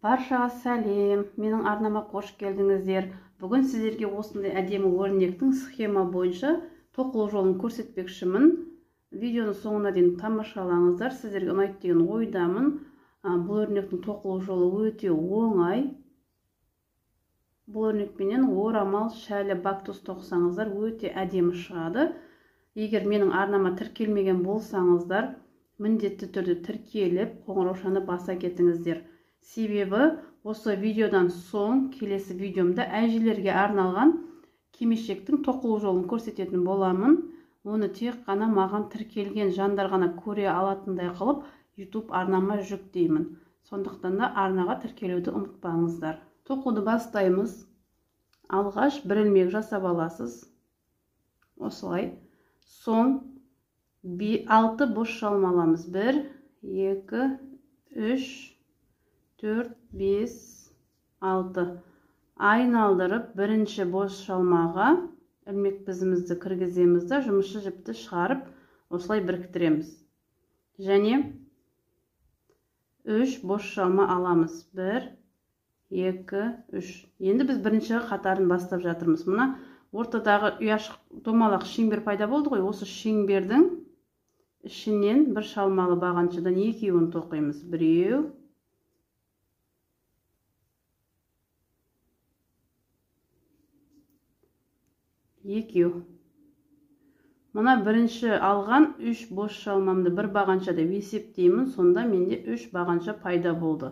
Баршаға сәлем, менің арнама қош келдіңіздер. Бүгін сіздерге осындай әдемі өрнектің схема бойынша тоқылу жолын көрсетпекшімін. Видеоны соңына дейін тамашалаңыздар. Сіздерге ұнайды деген ойдамын. Бұл өрнектің тоқылу жолы өте оңай. Бұл өрнекпенен орамал, шәлі, бактус тоқсаңыздар өте әдемі шығады. Егер менің арнама тіркелмеген болсаңыздар, міндетті түрде тіркеліп, қоңыраушаны баса кетіңіздер. Себебі осы видеодан соң келесі видеомда әжелерге арналған кимешектің тоқылу жолын көрсететін боламын. Оны тек қана маған тіркелген жандар ғана көре алатындай қылып YouTube арнама жүктеймін. Сондықтан да арнаға тіркелуді ұмытпаңыздар. Тоқуды бастаймыз. Алғаш бір ілмек жасап аласыз. Осылай. Соң 6 бос шалма аламыз. 1, 2, 3, 4, 5, 6. Айналдырып бірінші бос шалмаға ілмек бізімізді кіргіземіз де жұмысшы жіпті шығарып осылай біріктіреміз. Және 3 бос шалма аламыз. 1, 2, 3. Енді біз бірінші қатарын бастап жатырмыз. Мына ортадағы ұяшық домалақ шеңбер пайда болды ғой. Осы шеңбердің ішінен бір шалмалы бағаншадан екеуін тоқимыз. Біреу, екеу. Мына бірінші алған 3 бос шалмамды бір бағанша деп есептеймін. Сонда менде 3 бағанша пайда болды.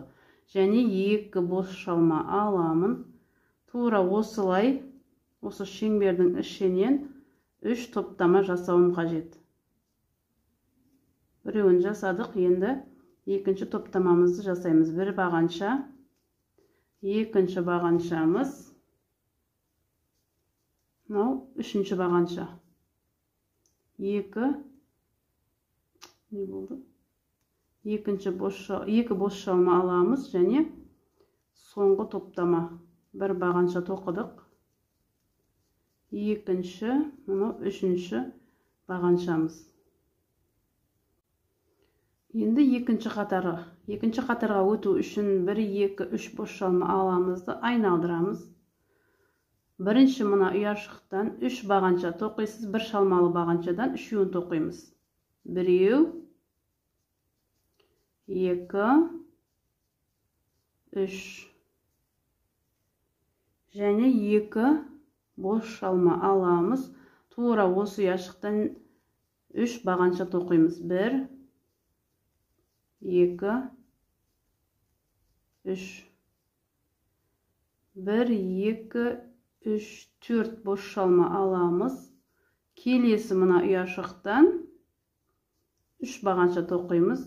Және 2 бос шалма аламын. Тура осылай, осы шеңбердің ішінен 3 топтама жасауым қажет. Біреуін жасадық, енді екінші топтамамызды жасаймыз. Бір бағанша, екінші бағаншамыз, үшінші бағанша. 2 бос шалма аламыз және соңғы топтама. Бір бағанша тоқыдық. Екінші, үшінші бағаншамыз. Енді екінші қатарға өту үшін 1, 2, 3 бос шалма аламызды айналдырамыз. Бірінші мына ұяшықтан 3 бағанша тоқисыз, бір шалмалы бағаншадан 3-ін тоқимыз. Біреу, 2, 3. Және 2 бос шалма аламыз. Тура осы ұяшықтан 3 бағанша тоқимыз. 1, 2, 3. 1, 2, 3, 4 бос шалма аламыз. Келесі мына ұяшықтан 3 бағанша тоқимыз.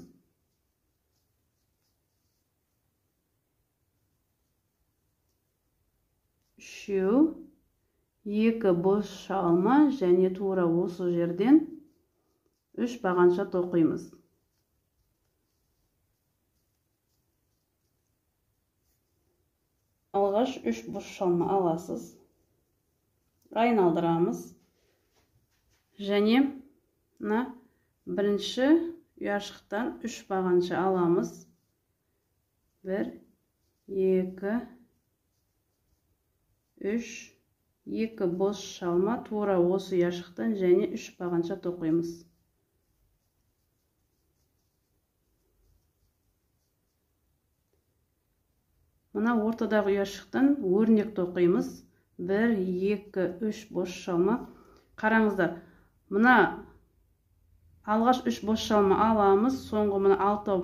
3, 2 бос шалма және тура осы жерден 3 бағанша тоқимыз. Алғаш 3 бос шалма аласыз. Айналдырамыз. Және бірінші ұяшықтан 3 бағанша аламыз. 1, 2, 3, 2 бос шалма тура осы ұяшықтан және 3 бағанша тоқимыз. Мына ортадағы ұяшықтан өрнек тоқимыз. 1, 2, 3 бос шалма. Қараңыздар, мына алғаш 3 бос шалма аламыз, соңғы мына 6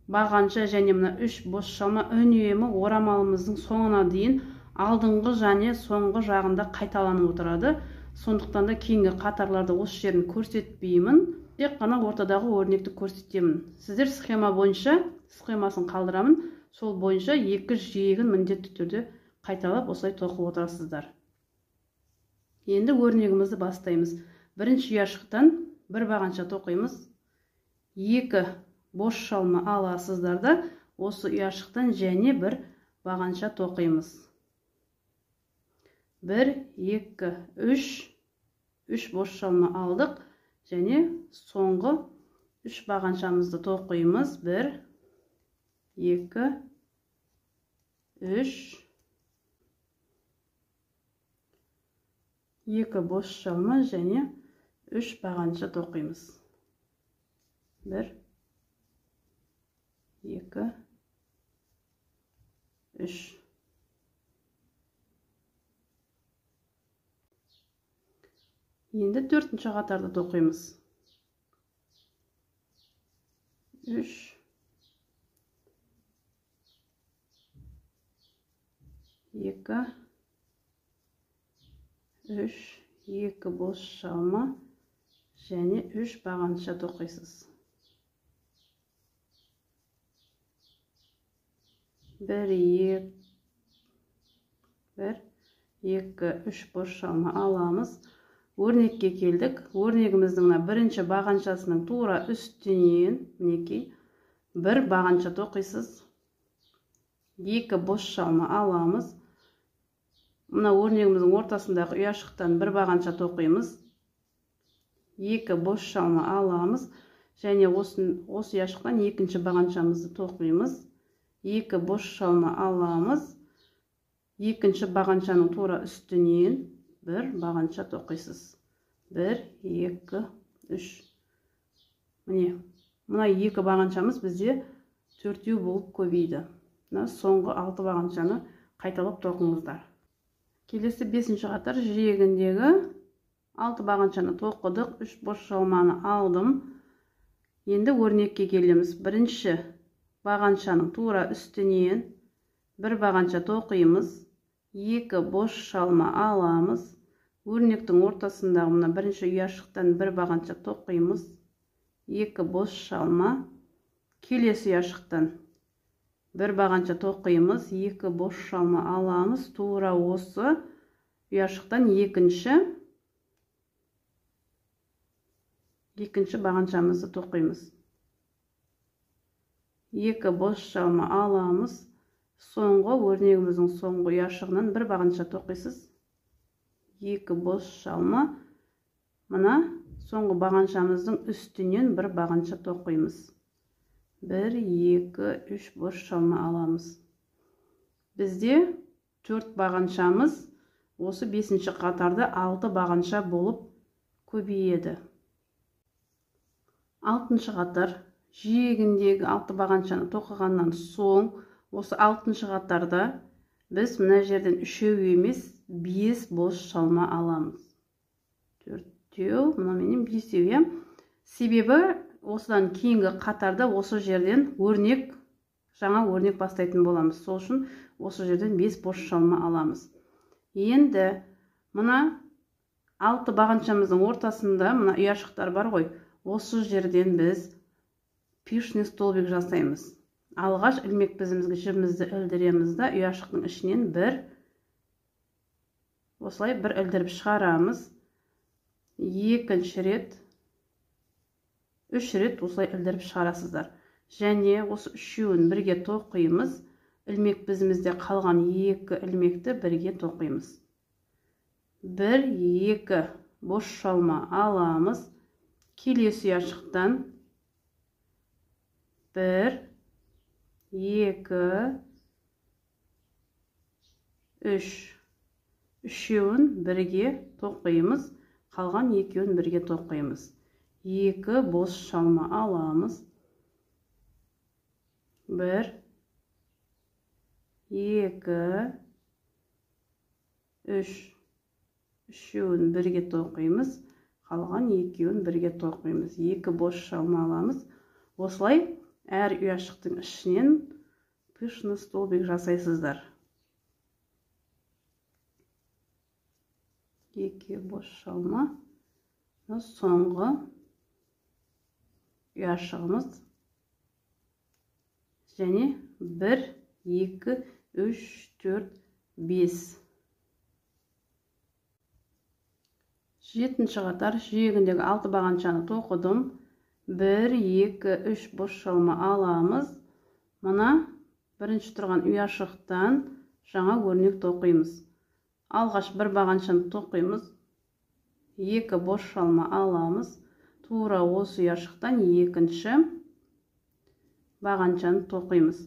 бағанша және мына 3 бос шалма үнемі орамалымыздың соңына дейін алдыңғы және соңғы жағында қайталанып отырады. Сондықтан да кейінгі қатарларды осы жерін көрсетпеймін. Тек қана ортадағы өрнекті көрсетемін. Сіздер схема бойынша схемасын қалдырамын. Сол бойынша 2 жиегін міндетті түрде қайталап осылай тоқып отырасыздар. Енді өрнегімізді бастаймыз. Бірінші ұяшықтан бір бағанша тоқимыз. 2 бос шалма аласыздар да осы ұяшықтан және бір бағанша тоқимыз. 1, 2, 3 бос шалма алдық және соңғы 3 бағаншамызды тоқимыз. 1, 2, 3 2 boş çalma және 3 бағанша тоқимыз. 1 2 3. Енді 4-ші қатарды тоқимыз. 3 2 3 2 boş çalma және 3 бағанша тоқисыз. 1 2 3 boş çalma аламыз. Өрнекке келдік. Өрнегіміздің бірінші бағаншасының тура үстінен мінекей 1 бағанша тоқисыз. 2 boş çalma аламыз. Мына өрнегіміздің ортасындағы ұяшықтан 1 бағанша тоқимыз. 2 boş çalma аламыз. Және осы ұяшықтан екінші бағаншамызды тоқимыз. 2 boş çalma аламыз. Екінші бағаншаның тура үстінен 1 бағанша тоқисыз. 1 2 3. Міне, мына 2 бағаншамыз бізде 4 болып көбейді. Соңғы 6 бағаншаны қайталап тоқыңыздар. Келесі 5-ші қатар жиегіндегі 6 бағаншаны тоқыдық, 3 boş çalманы алдым. Енді өрнекке келеміз. Бірінші бағаншаның тура үстінен 1 бағанша тоқимыз. 2 boş çalma аламыз. Өрнектің ортасындағы мына бірінші ұяшықтан 1 бағанша тоқимыз. 2 boş çalma. Келесі ұяшықтан 1 бағанша тоқимыз. 2 boş çalma аламыз. Тура осы ұяшықтан екінші бағаншамызды тоқимыз. 2 boş çalma аламыз. Соңғы өрнегіміздің соңғы ұяшығынан 1 бағанша тоқисыз. 2 boş çalma. Мына соңғы бағаншамыздың үстінен 1 бағанша тоқимыз. 1 2 3 boş çalma аламыз. Бізде 4 бағаншамыз осы 5-ші қатарда 6 бағанша болып көбейеді. 6-шы қатар жиегіндегі 6 бағаншаны тоқығаннан соң осы 6-шы қатарда біз мына жерден 3 емес 5 boş çalma аламыз. 4, мына менен 5. Себебі осыдан кейінгі қатарда осы жерден жаңа өрнек бастайтын боламыз. Сол үшін осы жерден 5 boş çalma аламыз. Енді мына 6 бағаншамыздың ортасында мына ұяшықтар бар ғой. Осы жерден біз пишный столбик жасаймыз. Алғаш ілмек бізімізге жібімізді ілдіреміз да, ұяшықтың ішінен осылай бір ілдіріп шығарамыз. Екінші рет, 3 рет осылай ілдіріп шығарасыздар. Және осы үшеуін бірге тоқимыз. Ілмек бізімізде қалған 2 ілмекті бірге тоқимыз. 1 2 boş çalma аламыз. Келесі ұяшықтан 1 2 3 үшеуін бірге тоқимыз. Қалған екеуін бірге тоқимыз. 2 boş çalma аламыз. 1 2 3 үшеуін бірге тоқимыз. Қалған екеуін бірге тоқимыз. 2 boş çalma аламыз. Осылай әр ұяшықтың ішінен пышный столбик жасайсыздар. 2 boş çalma. Соңғы ұяшығымыз. Және 1 2 3 4 5. 7-ші қатар жиегіндегі 6 бағаншаны тоқыдым. 1 2 3 boş çalma аламыз. Мына бірінші тұрған ұяшықтан жаңа өрнек тоқимыз. Алғаш 1 бағаншаны тоқимыз. 2 boş çalma аламыз. Тура осы ұяшықтан екінші бағаншаны тоқимыз.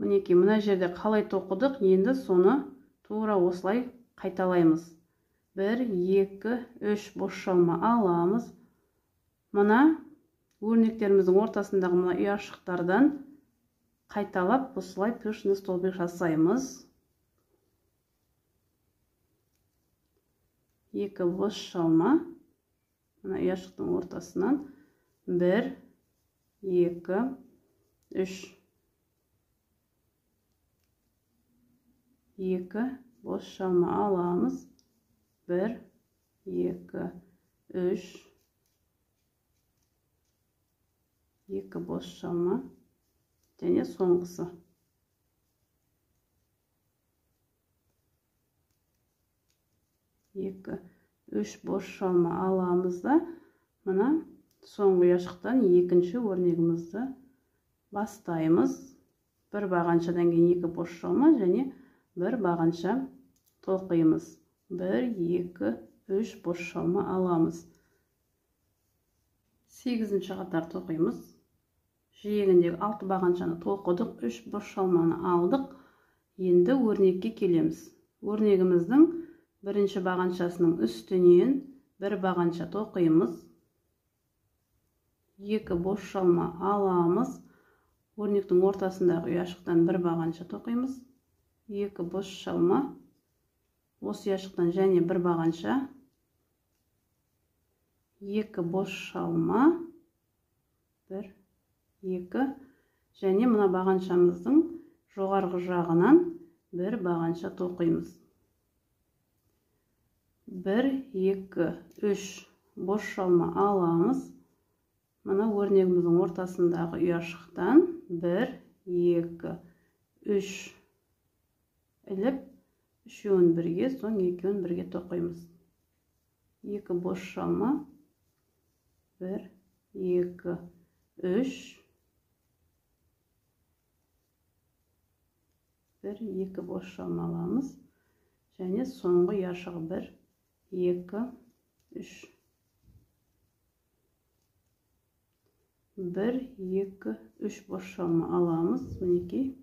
Мінекей мына жерде қалай тоқыдық, енді соны тура осылай қайталаймыз. 1, 2, 3 бос шалма аламыз. Мына өрнектеріміздің ортасындағы мына ұяшықтардан қайталап осылай пышный столбик жасаймыз. 2 бос шалма. Мына ұяшықтың ортасынан 1, 2, 3. 2 бос шалма аламыз. 1, 2, 3. 2 бос шалма. Және соңғысы. 2, 3 бос шалма аламыз да, мына соңғы ұяшықтан екінші өрнегімізді бастаймыз. Бір бағаншадан кейін 2 бос шалма және бір бағанша тоқимыз. 1, 2, 3 бос шалма аламыз. 8-ші қатар тоқимыз. Жиегіндегі 6 бағаншаны тоқыдық, 3 бос шалманы алдық. Енді өрнекке келеміз. Өрнегіміздің бірінші бағаншасының үстінен бір бағанша тоқимыз. 2 бос шалма аламыз. Өрнектің ортасындағы ұяшықтан бір бағанша тоқимыз. 2 бос шалма. Осы ұяшықтан және бір бағанша. 2 бос шалма. 1, 2. Және мына бағаншамыздың жоғарғы жағынан бір бағанша тоқимыз. 1, 2, 3 бос шалма аламыз. Мына өрнегіміздің ортасындағы ұяшықтан 1, 2, 3 іліп, үшеуін бірге, соң екеуін бірге тоқимыз. 2 бос шалма. 1, 2, 3. 1, 2 бос шалма аламыз. Және соңғы ұяшығы 1, 2, 3. 1, 2, 3 бос шалма аламыз. Мінекей.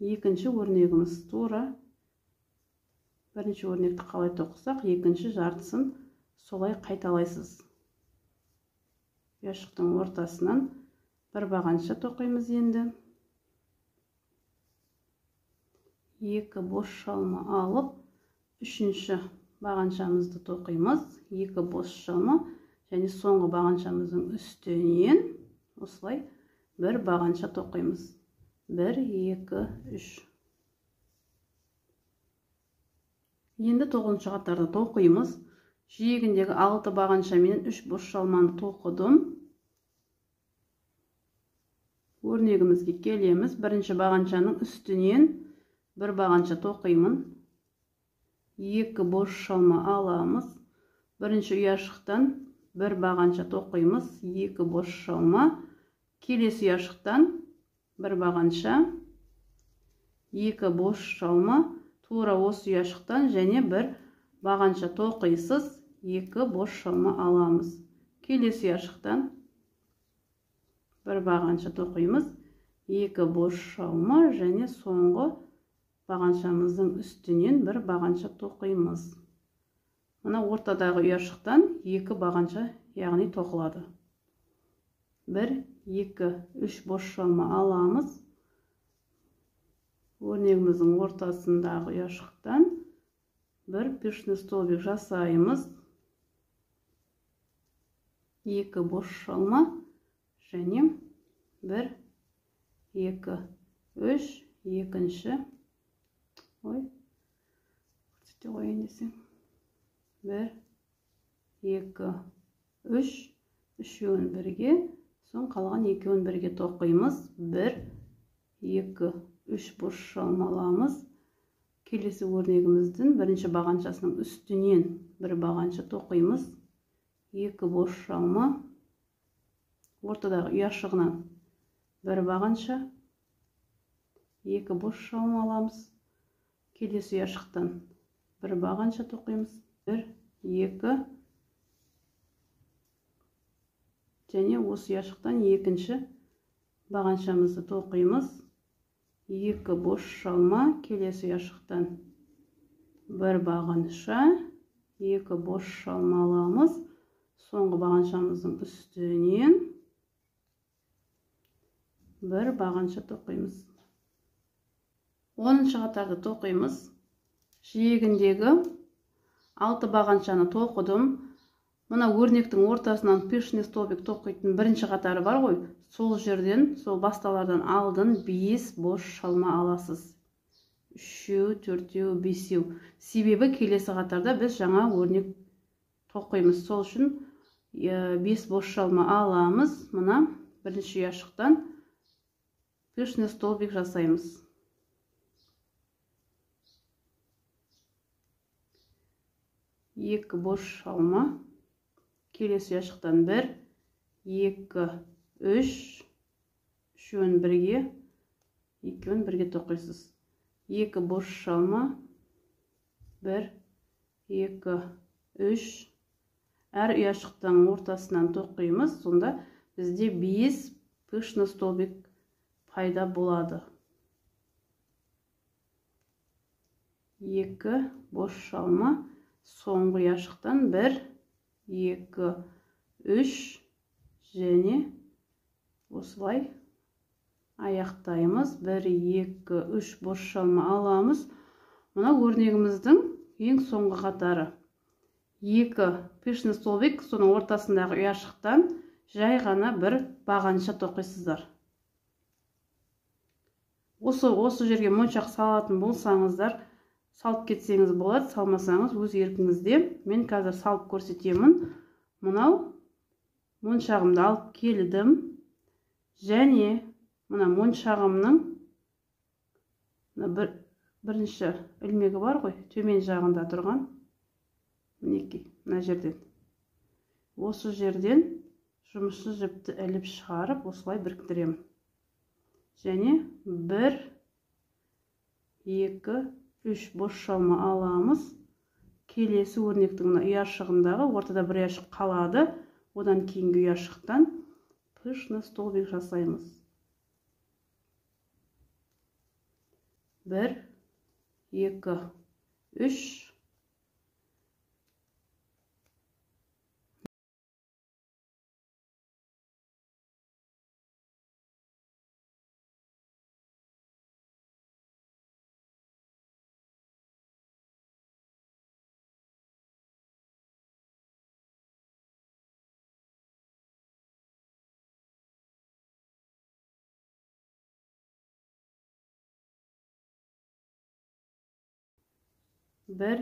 Екінші өрнегіміз тура. Бірінші өрнекті қалай тоқысақ, екінші жартысын солай қайталайсыз. Ұяшықтың ортасынан бір бағанша тоқимыз енді. 2 бос шалма алып, үшінші бағаншамызды тоқимыз. 2 бос шалма. Және соңғы бағаншамыздың үстінен осылай бір бағанша тоқимыз. 1, 2, 3. Енді 9-ші қатарда тоқимыз. Жиегіндегі 6 бағаншамен 3 бос шалманы тоқыдым. Өрнегімізге келеміз. Бірінші бағаншаның үстінен бір бағанша тоқимын. 2 бос шалма аламыз. Бірінші ұяшықтан бір бағанша тоқимыз. 2 бос шалма. Келесі ұяшықтан бір бағанша. 2 бос шалма. Тура осы ұяшықтан және бір бағанша тоқисыз. 2 бос шалма аламыз. Келесі ұяшықтан бір бағанша тоқимыз. 2 бос шалма және соңғы бағаншамыздың үстінен бір бағанша тоқимыз. Мына ортадағы ұяшықтан 2 бағанша, яғни тоқылады. 1, 2, 3 бос шалма аламыз. Өрнегіміздің ортасындағы ұяшықтан бір пышный столбик жасаймыз. 2 бос шалма және 1, 2, 3, екінші. Көрсете қойын десең. 1, 2, 3, үшеуін бірге, соң қалған екеуін бірге тоқимыз. 1, 2, 3 бос шалма аламыз. Келесі өрнегіміздің бірінші бағаншасының үстінен бір бағанша тоқимыз. 2 бос шалма. Ортадағы ұяшығынан бір бағанша. 2 бос шалма аламыз. Келесі ұяшықтан бір бағанша тоқимыз. 1, 2. Және осы ұяшықтан екінші бағаншамызды тоқимыз. 2 boş шалма, келесі ұяшықтан бір бағанша, 2 boş шалма аламыз, соңғы бағаншамыздың үстінен бір бағанша тоқимыз. 10-шы қатарды тоқимыз. Жиегіндегі 6 бағаншаны тоқыдым. Мына өрнектің ортасынан пышный столбик тоқитын бірінші қатары бар ғой, сол жерден, сол басталардан алдын 5 boş шалма аласыз. 3, 4, 5. Себебі келесі қатарда біз жаңа өрнек тоқимыз. Сол үшін 5 boş шалма аламыз. Мына бірінші ұяшықтан пышный столбик жасаймыз. 2 boş шалма, келесі ұяшықтан 1, 2, 3, үшеуін бірге, екеуін бірге тоқисыз. 2 boş шалма, 1, 2, 3, әр ұяшықтың ортасынан тоқимыз, сонда бізде 5 пышный столбик пайда болады. 2 boş шалма, соңғы ұяшықтан 1, 2, 3 және осылай аяқтаймыз. 1, 2, 3 boş шалма аламыз. Мына өрнегіміздің ең соңғы қатары. 2 пышный столбик, соның ортасындағы ұяшықтан жай ғана бір бағанша тоқисыздар. Осы жерге моншақ салатын болсаңыздар, салып кетсеңіз болады, салмасаңыз өз еркіңізде. Мен қазір салып көрсетемін. Мынау моншағымды алып келдім. Және мына моншағымның бірінші ілмегі бар ғой, төмен жағында тұрған. Мінекей, мына жерден. Осы жерден жұмысшы жіпті іліп шығарып, осылай біріктіремін. Және 1, 2, 3 boş шалма аламыз. Келесі өрнектің ұяшығындағы ортада бір ұяшық қалады. Одан кейінгі ұяшықтан пышный столбик жасаймыз. 1, 2, 3. Bir,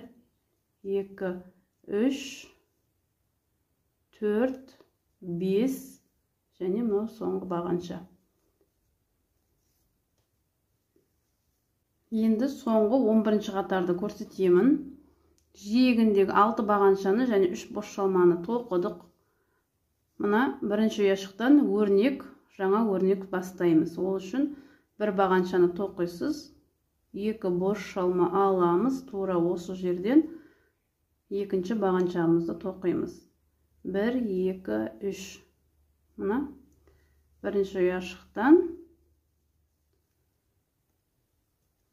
2, 3, 4, 5 және мынау соңғы бағанша. Енді соңғы 11-ші қатарды көрсетемін. Жиегіндегі 6 бағаншаны және 3 boş шалманы тоқыдық. Мына бірінші ұяшықтан жаңа өрнек бастаймыз. Ол үшін бір бағаншаны тоқисыз. 2 boş шалма аламыз, тура осы жерден екінші бағаншамызды тоқимыз. 1, 2, 3. Мына бірінші ұяшықтан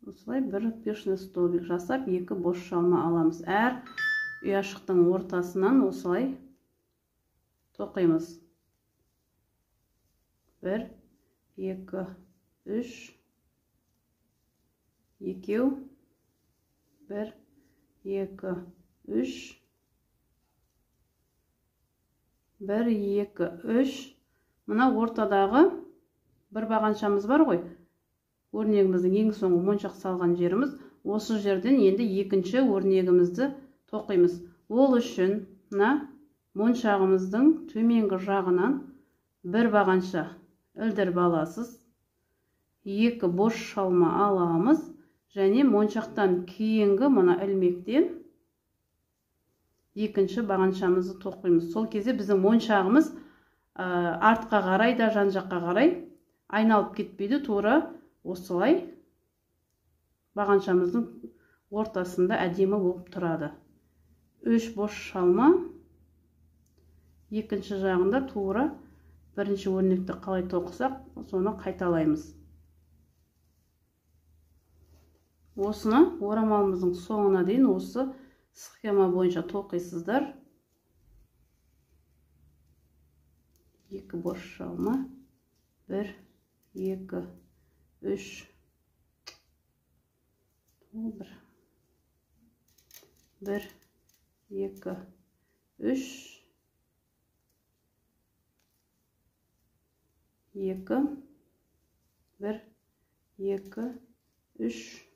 осылай бір пышный столбик жасап, 2 boş шалма аламыз. Әр ұяшықтың ортасынан осылай тоқимыз. 1, 2, 3. 2, 1, 2, 3. 1, 2, 3. Мына ортадағы бір бағаншамыз бар ғой. Өрнегіміздің ең соңғы моншақ салған жеріміз. Осы жерден енді екінші өрнегімізді тоқимыз. Ол үшін мына моншағымыздың төменгі жағынан бір бағанша ілдіріп аласыз. 2 boş шалма аламыз. Және моншақтан кейінгі мына ілмектен екінші бағаншамызды тоқимыз. Сол кезде біздің моншағымыз артқа қарай да жан жаққа қарай айналып кетпейді, тура осылай бағаншамыздың ортасында әдемі болып тұрады. 3 boş шалма, екінші жағында тура бірінші өрнекті қалай тоқысақ, соны қайталаймыз. Осыны орамалымыздың соңына дейін осы схема бойынша тоқисыздар. 2 boş çalma, 1 2 3 1 1 2 3 2 1 2 3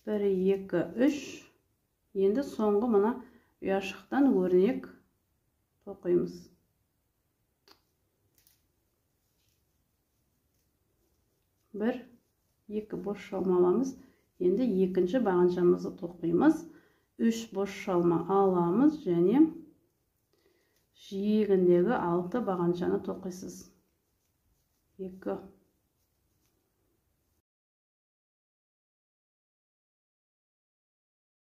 1 2 3. Енді соңғы мына ұяшықтан өрнек тоқимыз. 1 2 boş çalma alamыз. Енді екінші бағаншамызды тоқимыз. 3 boş çalma аламыз және жиегіндегі 6 бағаншаны тоқисыз. 2